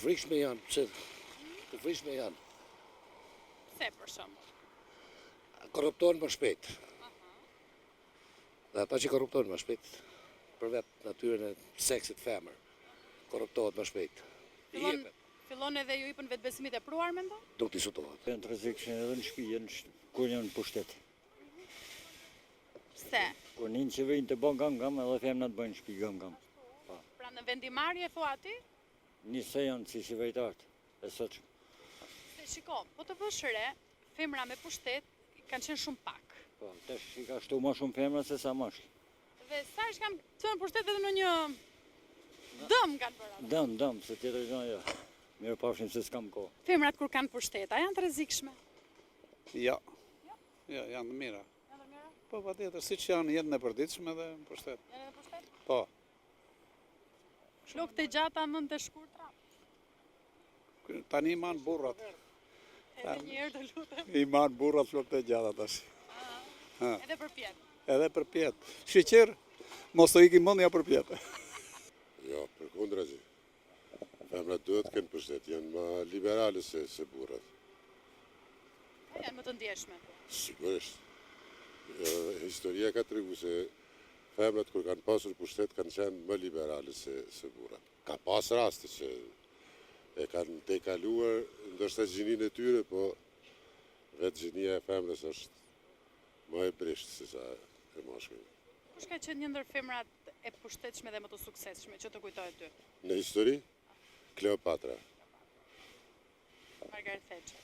frikshme janë, pse të frikshme janë. Pse për shembull? Korruptohen më shpejt. Dhe ata që korruptohen më shpejt, për vetë natyrën e seksit femër, korruptohet më shpejt. Fillon edhe ju jepën vetbesimit e pruar mendon? Duke t'i sutohet. Janë të rrezikshme edhe në shtëpi, kur janë në pushtet. Pse? Kur një qeverin të bën gam-gam, edhe femnat bëjnë shtëpi gam-gam. Pra në vendimarrje thua ti? Njëse janë si qeveritarët e sotshëm. Se shiko, po të vësh re, femra me pushtet kanë qenë shumë pak. Po, tash i ka shtu më shumë femra se sa mashkull. Dhe sa është kanë qenë në pushtet edhe në një dëm kanë bërë. Dëm, se tjetër gjë jo. Mirë pafshim se s'kam kohë. Femrat kur kanë pushtet, a janë të rrezikshme? Ja, janë të mira. Janë të mira? Po, patjetër, siç janë jetën e përditshme dhe në pushtet. Janë edhe pushtet? Po. Flokët e gjata mund të shkurtra. Tani i manë burrat. Edhe një herë të lutem. I manë burrat flokët e gjata tash. Edhe për pjetë. Edhe për pjetë. Sheqer, mos të iki mendja për pjetë. Jo, përkundrazi. Femrat duhet kënë pushtet, janë më liberale se burrat. Janë më të ndjeshme. Sigurisht. Historia ka tregu se femrat kur kanë pasur pushtet kanë qenë më liberale se burrat. Ka pas raste që e kanë te kaluar ndoshta gjinin e tyre, po vetë gjinia e femrës është më e brisht se sa e mashkullit. Kush ka qenë një ndër femrat e pushtetshme dhe më të suksesshme që të kujtohet ty? Në histori, Kleopatra. Margaret Thatcher.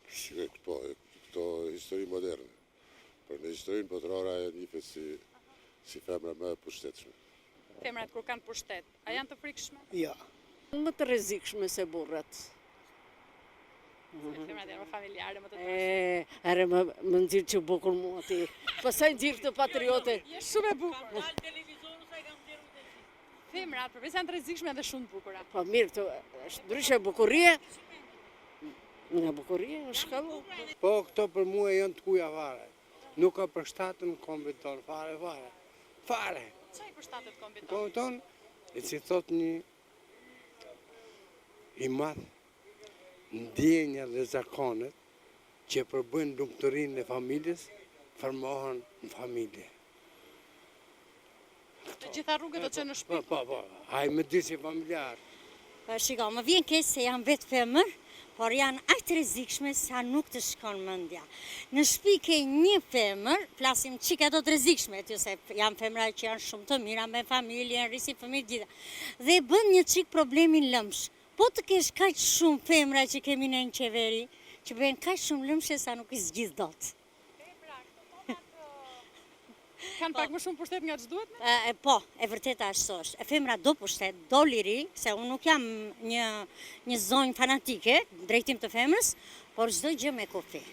Sigurisht, po, këto histori moderne. Por në historinë botërore ajo njihet si femra më e pushtetshme. Femrat kur kanë pushtet, a janë të frikshme? Ja. Më të rrezikshme se burrat. Femrat janë më familjare, më të dashur. Are më nxirr që bukur mua ti. Pastaj nxirr të patriote. Shumë e bukur. Femrat, përveç janë të rrezikshme edhe shumë të bukura. Po mirë, të është ndryshe bukuria. Nga bukuria është kallu. Po këto për mua janë të kuja fare. Nuk ka përshtatën kombit tonë, fare. Fare. Çfarë i përshtatet kombit tonë? Kombit tonë, e si thot një i madh, ndjenja dhe zakonet që përbëjnë lumturinë e familjes, formohen në familje. Të gjitha rrugët do të qenë në shtëpi. Po, haj me dy si familjar. Shiko, më vjen keq se janë vetë femër, por janë aq të rrezikshme sa nuk të shkon mendja. Në shtëpi ke një femër, flasim çika ato të rrezikshme, aty se janë femra që janë shumë të mira me familjen, rrisin fëmijë gjitha. Dhe bën një çik problemin lëmsh. Po të kesh kaq shumë femra që kemi në qeveri, që bëjnë kaq shumë lëmshe sa nuk i zgjidh dot. Kanë pak më shumë pushtet nga ç'duhet? Po, e vërteta ashtu është. Femra do pushtet, do liri, se unë nuk jam një zonjë fanatike, drejtim të femrës, por çdo gjë me kufi.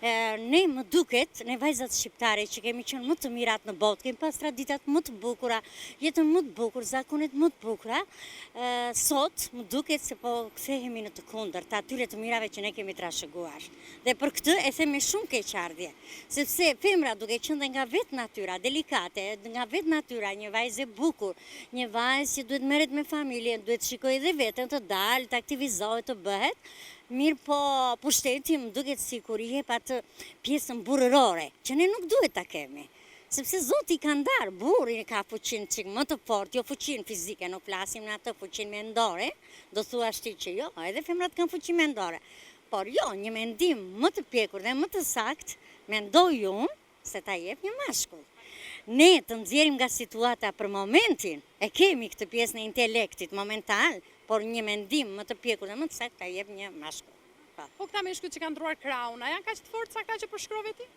Ne më duket, ne vajzat shqiptare që kemi qenë më të mirat në botë, kemi pas traditat më të bukura, jetën më të bukur, zakonet më të bukura, sot më duket se po kthehemi në të kundërt, atyre të mirave që ne kemi trashëguar. Dhe për këtë e them me shumë keqardhje, sepse femra duke qenë nga vetë natyra, delikate, nga vetë natyra, një vajzë e bukur, një vajzë që duhet merret me familjen, duhet shikojë edhe veten të dalë, të aktivizohet, të bëhet. Mirë po pushteti më duket sikur i jep atë pjesën burrërore, që ne nuk duhet ta kemi. Sepse Zoti ka ndarë, burri ka fuqinë çik më të fortë, jo fuqinë fizike, nuk flasim në atë fuqinë mendore, do thuash ti që jo, edhe femrat kanë fuqinë mendore. Por jo, një mendim më të pjekur dhe më të saktë, mendoj unë se ta jep një mashkull. Ne të nxjerrim nga situata për momentin, e kemi këtë pjesën e intelektit momental, por një mendim më të pjekur dhe më të saktë ta jep një mashkull. Po këta meshkujt që kanë ndruar krauna, janë kaq të fortë sa këta që përshkrove ti?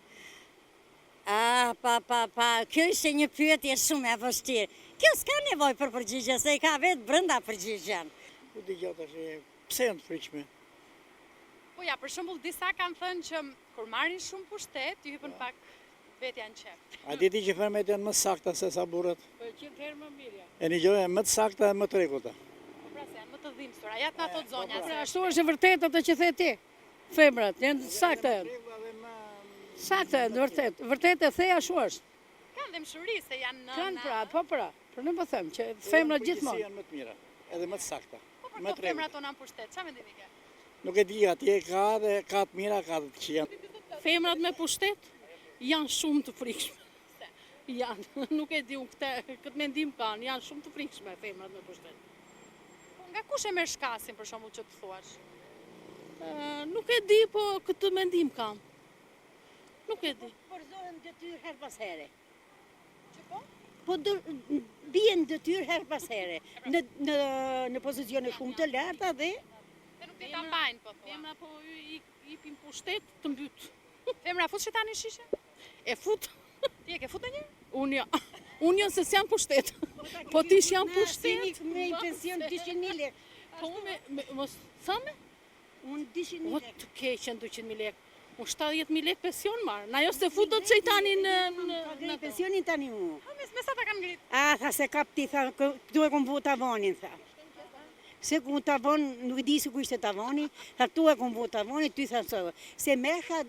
Kjo ishte një pyetje shumë e vështirë. Kjo s'ka nevojë për përgjigje, se i ka vetë brenda përgjigjen. U dëgjoj tash, pse janë të frikshme? Po ja, për shembull disa kanë thënë që kur marrin shumë pushtet, ju hypën pak vetja në qef. A di ti që femrat janë më sakta se sa burrat? Po 100 herë më mirë. E një gjë më të sakta dhe më të rregullta. Më të dhimbsura, ja na thot zonja. Ashtu është e vërtetë atë që the ti. Femrat janë sakta. Sakta, vërtet e the ashtu është. Kanë dëmshuri se janë Kanë pra, po, për ne po them që femrat gjithmonë janë më të mira, edhe më të sakta. Po për Me këto tregu. femra tona në pushtet, çfarë mendimi ke? Nuk e di, atje ka dhe ka të mira, ka të këqija. Femrat me pushtet janë shumë të frikshme. Janë, nuk e di unë këtë mendim kanë, janë shumë të frikshme femrat me pushtet. Po nga kush e merr shkasin për shembull që të thuash? Nuk e di, po këtë mendim kam. Nuk e di. Forzohen detyrë her pas here. Që po? Po bien detyrë her pas here. Në pozicione shumë të larta dhe Se nuk ti ta mbajnë po thua. Femra po i pin pushtet të mbyt. Femra fut shetani në shishe? E fut, Ti e ke fut ndonjë? unë ja. Unë jënë se s'jam pushtet. Po ti s'jam pushtet. me pension 200.000 lekë. Po unë mos sa me? Unë 200.000 O lekë. të keqen 200.000 lekë. Unë 70.000 lekë pension marë. Na jo se futët që i tani në... Ka grejt pensionin tani mu. Me sa ta kanë ngrit? Tha se kap ti, tha, këtu e kom vu tavonin, tha. Se ku tavon, nuk di se ku ishte tavoni, tha tu e kom vu tavonin, ty tha se merha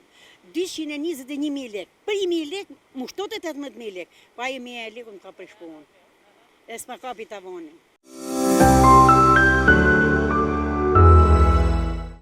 221.000 lekë. Për 1.000 lekë, mu shtote 18.000 lekë. Pa i 1.000 lekë më ka për shpunë. E s'ma kapi tavonin.